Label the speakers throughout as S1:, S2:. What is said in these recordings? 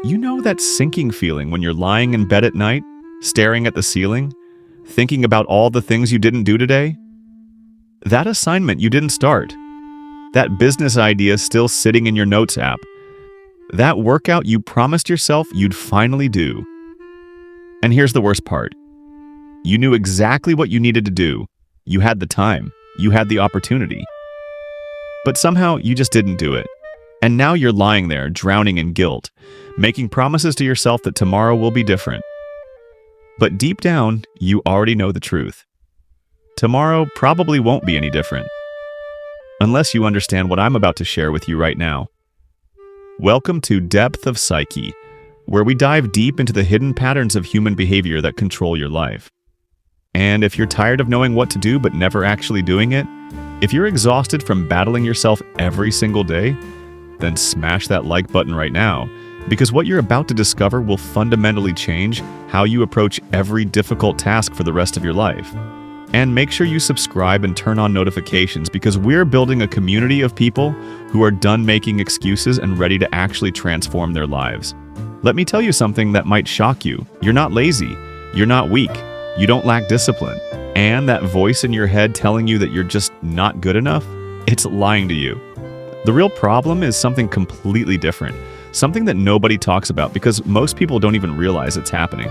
S1: You know that sinking feeling when you're lying in bed at night, staring at the ceiling, thinking about all the things you didn't do today? That assignment you didn't start. That business idea still sitting in your notes app. That workout you promised yourself you'd finally do. And here's the worst part. You knew exactly what you needed to do. You had the time. You had the opportunity. But somehow you just didn't do it. And now you're lying there, drowning in guilt, making promises to yourself that tomorrow will be different. But deep down, you already know the truth. Tomorrow probably won't be any different. Unless you understand what I'm about to share with you right now. Welcome to Depth of Psyche, where we dive deep into the hidden patterns of human behavior that control your life. And if you're tired of knowing what to do but never actually doing it, if you're exhausted from battling yourself every single day, then smash that like button right now, because what you're about to discover will fundamentally change how you approach every difficult task for the rest of your life. And make sure you subscribe and turn on notifications, because we're building a community of people who are done making excuses and ready to actually transform their lives. Let me tell you something that might shock you. You're not lazy. You're not weak. You don't lack discipline. And that voice in your head telling you that you're just not good enough, it's lying to you. The real problem is something completely different, something that nobody talks about because most people don't even realize it's happening.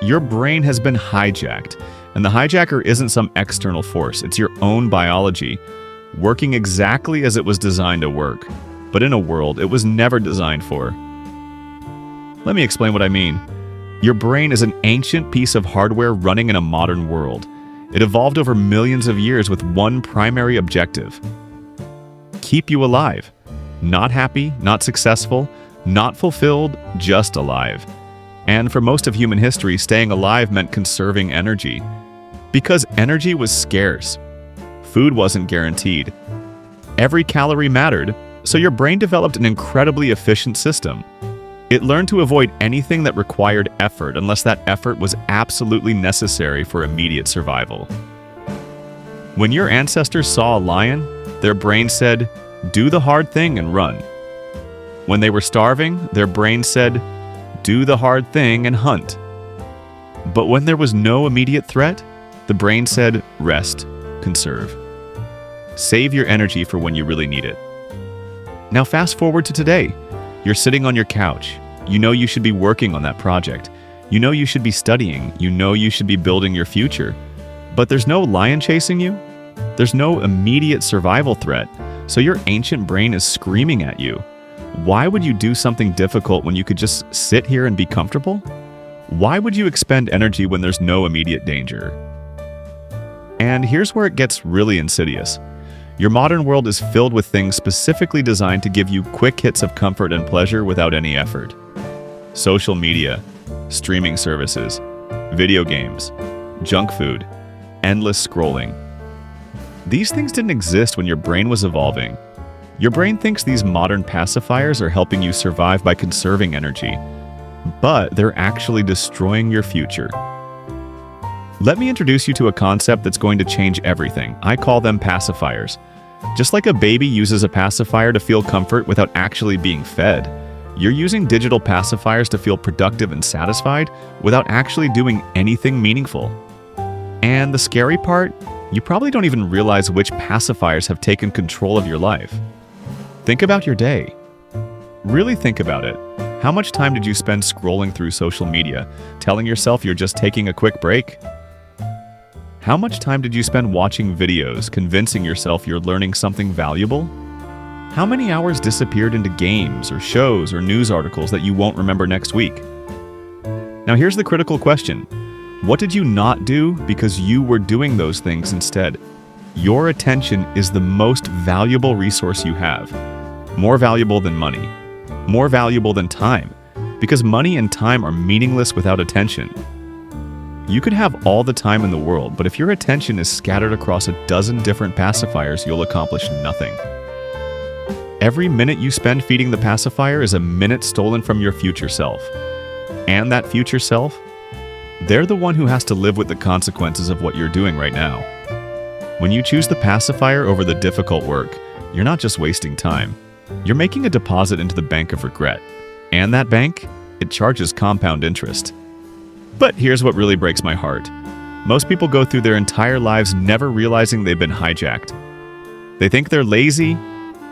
S1: Your brain has been hijacked, and the hijacker isn't some external force. It's your own biology, working exactly as it was designed to work, but in a world it was never designed for. Let me explain what I mean. Your brain is an ancient piece of hardware running in a modern world. It evolved over millions of years with one primary objective: keep you alive. Not happy, not successful, not fulfilled, just alive. And for most of human history, staying alive meant conserving energy. Because energy was scarce. Food wasn't guaranteed. Every calorie mattered, so your brain developed an incredibly efficient system. It learned to avoid anything that required effort unless that effort was absolutely necessary for immediate survival. When your ancestors saw a lion, their brain said, "Do the hard thing and run." When they were starving, their brain said, "Do the hard thing and hunt." But when there was no immediate threat, the brain said, "Rest, conserve. Save your energy for when you really need it." Now fast forward to today. You're sitting on your couch. You know you should be working on that project. You know you should be studying. You know you should be building your future. But there's no lion chasing you. There's no immediate survival threat. So your ancient brain is screaming at you. Why would you do something difficult when you could just sit here and be comfortable? Why would you expend energy when there's no immediate danger? And here's where it gets really insidious. Your modern world is filled with things specifically designed to give you quick hits of comfort and pleasure without any effort. Social media, streaming services, video games, junk food, endless scrolling. These things didn't exist when your brain was evolving. Your brain thinks these modern pacifiers are helping you survive by conserving energy, but they're actually destroying your future. Let me introduce you to a concept that's going to change everything. I call them pacifiers. Just like a baby uses a pacifier to feel comfort without actually being fed, you're using digital pacifiers to feel productive and satisfied without actually doing anything meaningful. And the scary part, you probably don't even realize which pacifiers have taken control of your life. Think about your day. Really think about it. How much time did you spend scrolling through social media, telling yourself you're just taking a quick break? How much time did you spend watching videos, convincing yourself you're learning something valuable? How many hours disappeared into games or shows or news articles that you won't remember next week? Now here's the critical question. What did you not do because you were doing those things instead? Your attention is the most valuable resource you have. More valuable than money. More valuable than time. Because money and time are meaningless without attention. You could have all the time in the world, but if your attention is scattered across a dozen different pacifiers, you'll accomplish nothing. Every minute you spend feeding the pacifier is a minute stolen from your future self. And that future self, they're the one who has to live with the consequences of what you're doing right now. When you choose the pacifier over the difficult work, you're not just wasting time. You're making a deposit into the bank of regret. And that bank, it charges compound interest. But here's what really breaks my heart. Most people go through their entire lives never realizing they've been hijacked. They think they're lazy,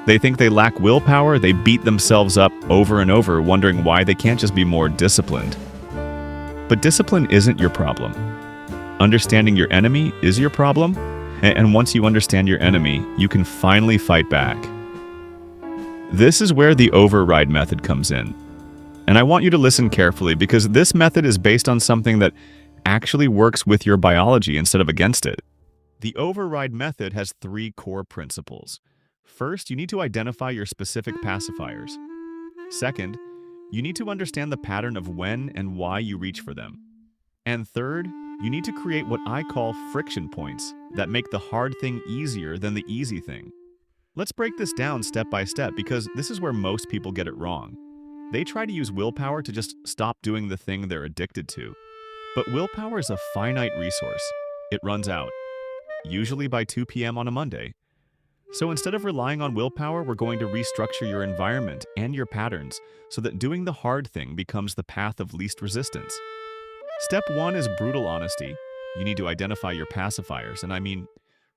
S1: they think they lack willpower, they beat themselves up over and over, wondering why they can't just be more disciplined. But discipline isn't your problem. Understanding your enemy is your problem, and once you understand your enemy, you can finally fight back. This is where the override method comes in. And I want you to listen carefully because this method is based on something that actually works with your biology instead of against it. The override method has 3 core principles. First, you need to identify your specific pacifiers. Second, you need to understand the pattern of when and why you reach for them. And third, you need to create what I call friction points that make the hard thing easier than the easy thing. Let's break this down step by step because this is where most people get it wrong. They try to use willpower to just stop doing the thing they're addicted to. But willpower is a finite resource. It runs out, usually by 2 p.m. on a Monday. So instead of relying on willpower, we're going to restructure your environment and your patterns so that doing the hard thing becomes the path of least resistance. Step 1 is brutal honesty. You need to identify your pacifiers, and I mean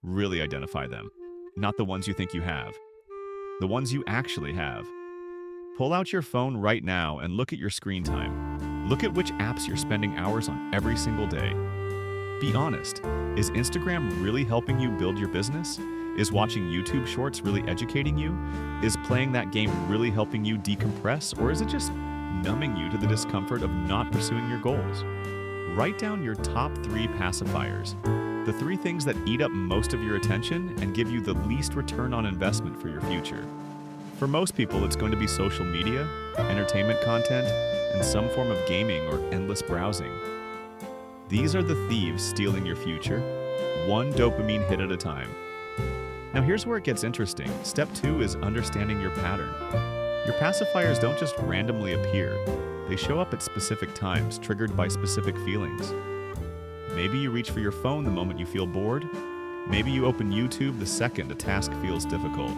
S1: really identify them, not the ones you think you have, the ones you actually have. Pull out your phone right now and look at your screen time. Look at which apps you're spending hours on every single day. Be honest, is Instagram really helping you build your business? Is watching YouTube shorts really educating you? Is playing that game really helping you decompress? Or is it just numbing you to the discomfort of not pursuing your goals? Write down your top 3 pacifiers, the 3 things that eat up most of your attention and give you the least return on investment for your future. For most people, it's going to be social media, entertainment content, and some form of gaming or endless browsing. These are the thieves stealing your future, one dopamine hit at a time. Now here's where it gets interesting. Step 2 is understanding your pattern. Your pacifiers don't just randomly appear. They show up at specific times, triggered by specific feelings. Maybe you reach for your phone the moment you feel bored. Maybe you open YouTube the second a task feels difficult.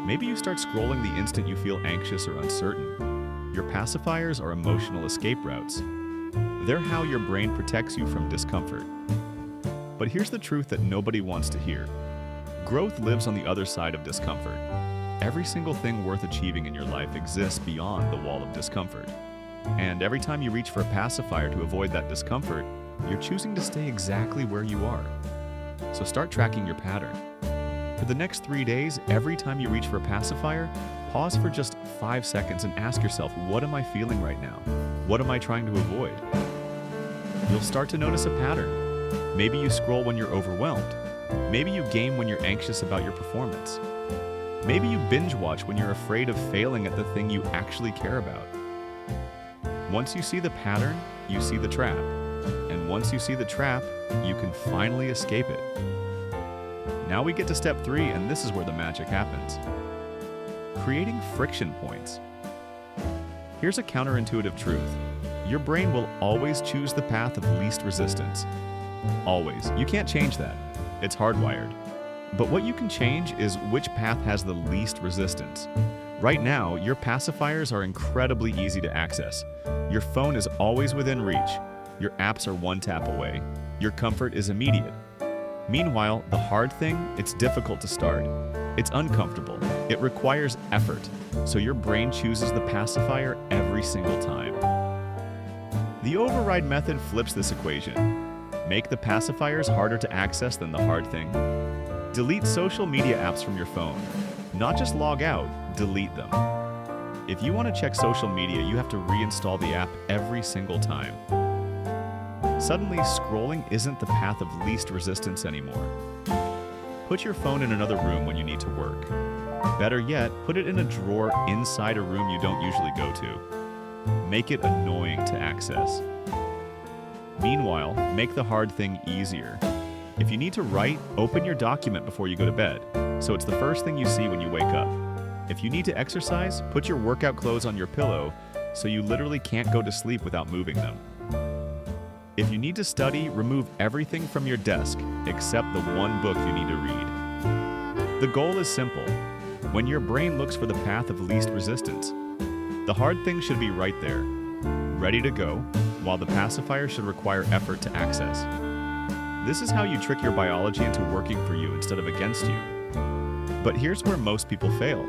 S1: Maybe you start scrolling the instant you feel anxious or uncertain. Your pacifiers are emotional escape routes. They're how your brain protects you from discomfort. But here's the truth that nobody wants to hear. Growth lives on the other side of discomfort. Every single thing worth achieving in your life exists beyond the wall of discomfort. And every time you reach for a pacifier to avoid that discomfort, you're choosing to stay exactly where you are. So start tracking your pattern. For the next 3 days, every time you reach for a pacifier, pause for just 5 seconds and ask yourself, what am I feeling right now? What am I trying to avoid? You'll start to notice a pattern. Maybe you scroll when you're overwhelmed. Maybe you game when you're anxious about your performance. Maybe you binge watch when you're afraid of failing at the thing you actually care about. Once you see the pattern, you see the trap. And once you see the trap, you can finally escape it. Now we get to step 3, and this is where the magic happens. Creating friction points. Here's a counterintuitive truth. Your brain will always choose the path of least resistance. Always. You can't change that. It's hardwired. But what you can change is which path has the least resistance. Right now, your pacifiers are incredibly easy to access. Your phone is always within reach. Your apps are one tap away. Your comfort is immediate. Meanwhile, the hard thing, it's difficult to start. It's uncomfortable. It requires effort. So your brain chooses the pacifier every single time. The override method flips this equation. Make the pacifiers harder to access than the hard thing. Delete social media apps from your phone. Not just log out, delete them. If you want to check social media, you have to reinstall the app every single time. Suddenly, scrolling isn't the path of least resistance anymore. Put your phone in another room when you need to work. Better yet, put it in a drawer inside a room you don't usually go to. Make it annoying to access. Meanwhile, make the hard thing easier. If you need to write, open your document before you go to bed, so it's the first thing you see when you wake up. If you need to exercise, put your workout clothes on your pillow so you literally can't go to sleep without moving them. If you need to study, remove everything from your desk except the one book you need to read. The goal is simple. When your brain looks for the path of least resistance, the The hard things should be right there, ready to go, while the pacifier should require effort to access. This is how you trick your biology into working for you instead of against you. But here's where most people fail.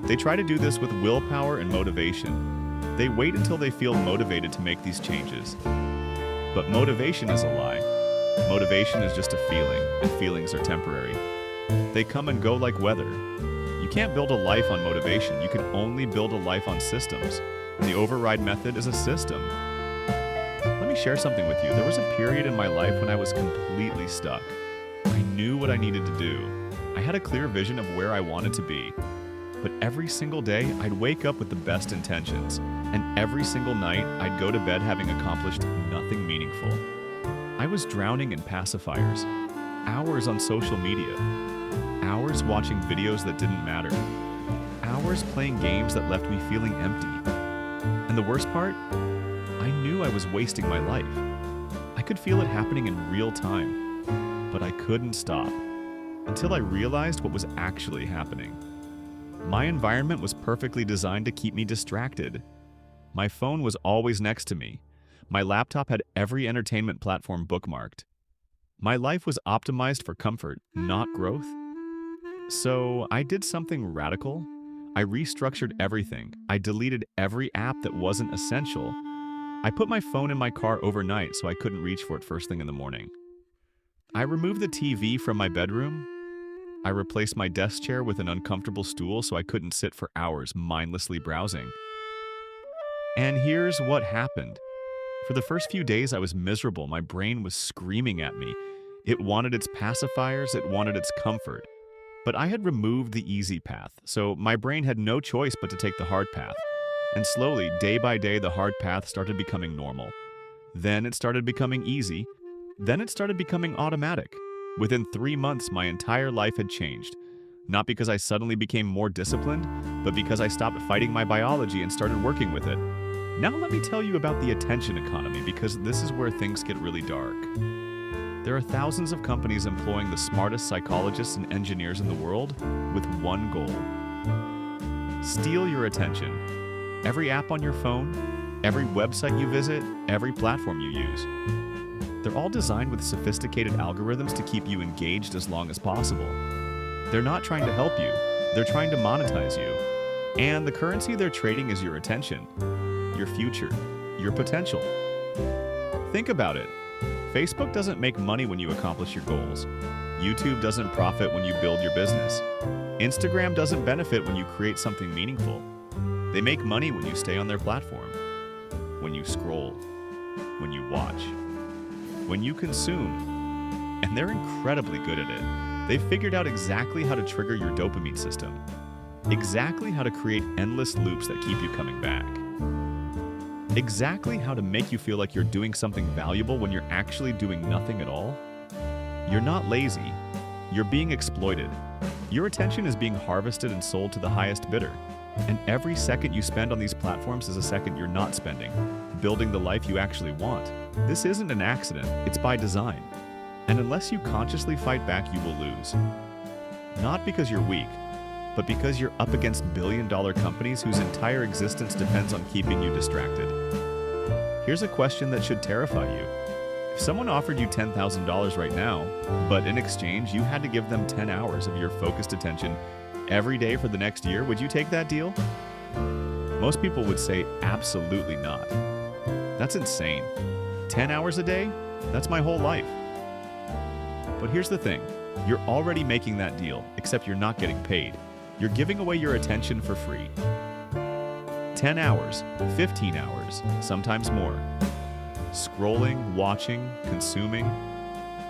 S1: They try to do this with willpower and motivation. They wait until they feel motivated to make these changes. But motivation is a lie. Motivation is just a feeling, and feelings are temporary. They come and go like weather. You can't build a life on motivation. You can only build a life on systems. The override method is a system. Let me share something with you. There was a period in my life when I was completely stuck. I knew what I needed to do. I had a clear vision of where I wanted to be. But every single day, I'd wake up with the best intentions. And every single night, I'd go to bed having accomplished nothing meaningful. I was drowning in pacifiers, hours on social media, hours watching videos that didn't matter, hours playing games that left me feeling empty. And the worst part? I knew I was wasting my life. I could feel it happening in real time, but I couldn't stop until I realized what was actually happening. My environment was perfectly designed to keep me distracted. My phone was always next to me. My laptop had every entertainment platform bookmarked. My life was optimized for comfort, not growth. So I did something radical. I restructured everything. I deleted every app that wasn't essential. I put my phone in my car overnight so I couldn't reach for it first thing in the morning. I removed the TV from my bedroom. I replaced my desk chair with an uncomfortable stool so I couldn't sit for hours mindlessly browsing. And here's what happened. For the first few days, I was miserable. My brain was screaming at me. It wanted its pacifiers, it wanted its comfort. But I had removed the easy path, so my brain had no choice but to take the hard path. And slowly, day by day, the hard path started becoming normal. Then it started becoming easy. Then it started becoming automatic. Within 3 months, my entire life had changed. Not because I suddenly became more disciplined, but because I stopped fighting my biology and started working with it. Now let me tell you about the attention economy, because this is where things get really dark. There are thousands of companies employing the smartest psychologists and engineers in the world with one goal. Steal your attention. Every app on your phone, every website you visit, every platform you use. They're all designed with sophisticated algorithms to keep you engaged as long as possible. They're not trying to help you, they're trying to monetize you. And the currency they're trading is your attention, your future, your potential. Think about it. Facebook doesn't make money when you accomplish your goals. YouTube doesn't profit when you build your business. Instagram doesn't benefit when you create something meaningful. They make money when you stay on their platform, when you scroll, when you watch, when you consume. And they're incredibly good at it. They've figured out exactly how to trigger your dopamine system, exactly how to create endless loops that keep you coming back, exactly how to make you feel like you're doing something valuable when you're actually doing nothing at all. You're not lazy. You're being exploited. Your attention is being harvested and sold to the highest bidder. And every second you spend on these platforms is a second you're not spending, building the life you actually want. This isn't an accident, it's by design. And unless you consciously fight back, you will lose. Not because you're weak, but because you're up against billion-dollar companies whose entire existence depends on keeping you distracted. Here's a question that should terrify you. If someone offered you $10,000 right now, but in exchange you had to give them 10 hours of your focused attention every day for the next year, would you take that deal? Most people would say absolutely not. That's insane. 10 hours a day? That's my whole life. But here's the thing. You're already making that deal, except you're not getting paid. You're giving away your attention for free. 10 hours, 15 hours, sometimes more. Scrolling, watching, consuming.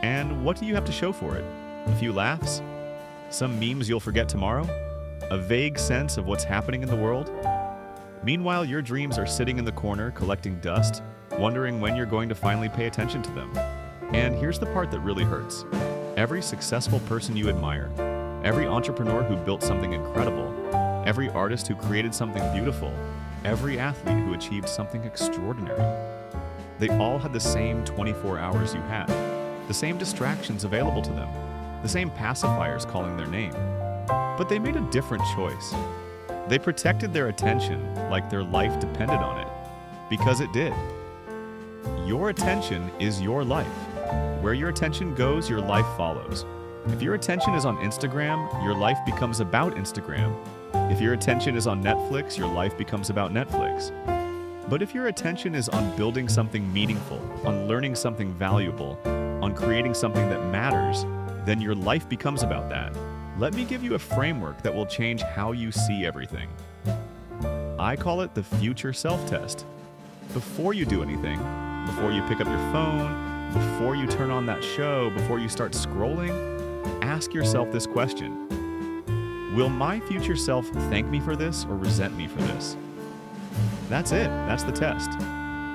S1: And what do you have to show for it? A few laughs? Some memes you'll forget tomorrow? A vague sense of what's happening in the world? Meanwhile, your dreams are sitting in the corner collecting dust, wondering when you're going to finally pay attention to them. And here's the part that really hurts. Every successful person you admire, every entrepreneur who built something incredible, every artist who created something beautiful, every athlete who achieved something extraordinary, they all had the same 24 hours you had, the same distractions available to them, the same pacifiers calling their name. But they made a different choice. They protected their attention like their life depended on it, because it did. Your attention is your life. Where your attention goes, your life follows. If your attention is on Instagram, your life becomes about Instagram. If your attention is on Netflix, your life becomes about Netflix. But if your attention is on building something meaningful, on learning something valuable, on creating something that matters, then your life becomes about that. Let me give you a framework that will change how you see everything. I call it the future self-test. Before you do anything, before you pick up your phone, before you turn on that show, before you start scrolling, ask yourself this question. Will my future self thank me for this or resent me for this? That's it. That's the test.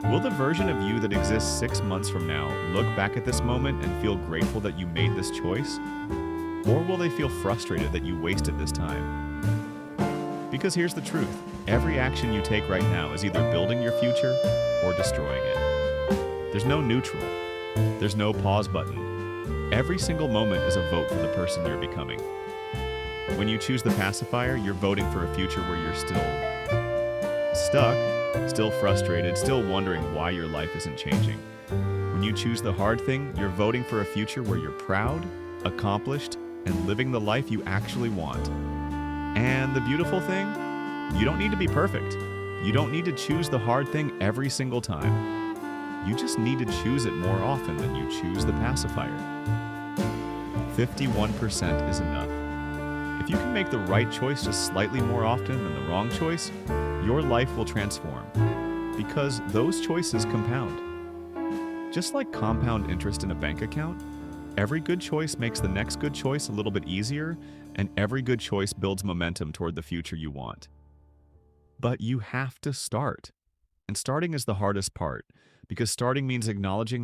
S1: Will the version of you that exists 6 months from now look back at this moment and feel grateful that you made this choice? Or will they feel frustrated that you wasted this time? Because here's the truth. Every action you take right now is either building your future or destroying it. There's no neutral. There's no pause button. Every single moment is a vote for the person you're becoming. When you choose the pacifier, you're voting for a future where you're still stuck, still frustrated, still wondering why your life isn't changing. When you choose the hard thing, you're voting for a future where you're proud, accomplished, and living the life you actually want. And the beautiful thing? You don't need to be perfect. You don't need to choose the hard thing every single time. You just need to choose it more often than you choose the pacifier. 51% is enough. If you can make the right choice just slightly more often than the wrong choice, your life will transform. Because those choices compound. Just like compound interest in a bank account, every good choice makes the next good choice a little bit easier, and every good choice builds momentum toward the future you want. But you have to start. And starting is the hardest part, because starting means acknowledging